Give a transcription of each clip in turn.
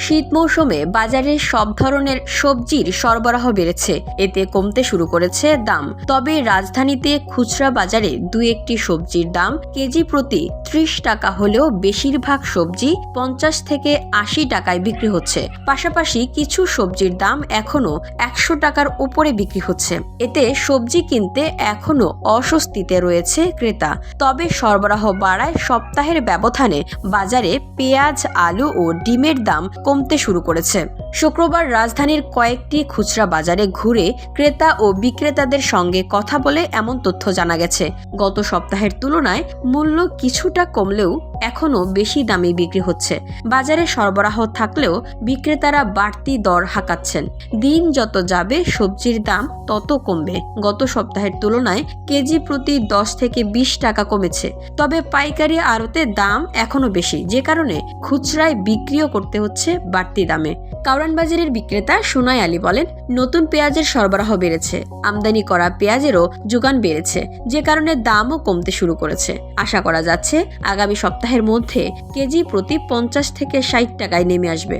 শীত মৌসুমে বাজারে সব ধরনের সবজির সরবরাহ বেড়েছে, এতে কমতে শুরু করেছে দাম। তবে রাজধানীতে খুচরা বাজারে দু একটি সবজির দাম কেজি প্রতি 30 টাকা হলেও বেশিরভাগ সবজি 50 থেকে 80 টাকায় বিক্রি হচ্ছে। পাশাপাশি কিছু সবজির দাম এখনো 100 টাকার উপরে বিক্রি হচ্ছে। এতে সবজি কিনতে এখনো অস্বস্তিতে রয়েছে ক্রেতা। তবে সরবরাহ বাড়ায় সপ্তাহের ব্যবধানে বাজারে পেঁয়াজ, আলু ও ডিমের দাম কমতে শুরু করেছে। শুক্রবার রাজধানীর কয়েকটি খুচরা বাজারে ঘুরে ক্রেতা ও বিক্রেতাদের সঙ্গে কথা বলে এমন তথ্য জানা গেছে। গত সপ্তাহের তুলনায় মূল্য কিছুটা কমলেও এখনো বেশি দামে বিক্রি হচ্ছে। বাজারে সরবরাহ থাকলেও বিক্রেতারা বাড়তি দর হাঁকাচ্ছেন। দিন যত যাবে সবজির দাম তত কমবে। গত সপ্তাহের তুলনায় কেজি প্রতি 10 থেকে 20 টাকা কমেছে। তবে পাইকারি আড়তে দাম এখনো বেশি, যে কারণে খুচরায় বিক্রিও করতে হচ্ছে বাড়তি দামে। কারওয়ান বাজারের বিক্রেতা সোনাই আলী বলেন, নতুন পেঁয়াজের সরবরাহ বেড়েছে, আমদানি করা পেঁয়াজেরও যোগান বেড়েছে, যে কারণে দামও কমতে শুরু করেছে। আশা করা যাচ্ছে আগামী সপ্তাহের মধ্যে কেজি প্রতি 50 থেকে 60 টাকায় নেমে আসবে।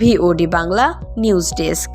VOD Bangla news desk.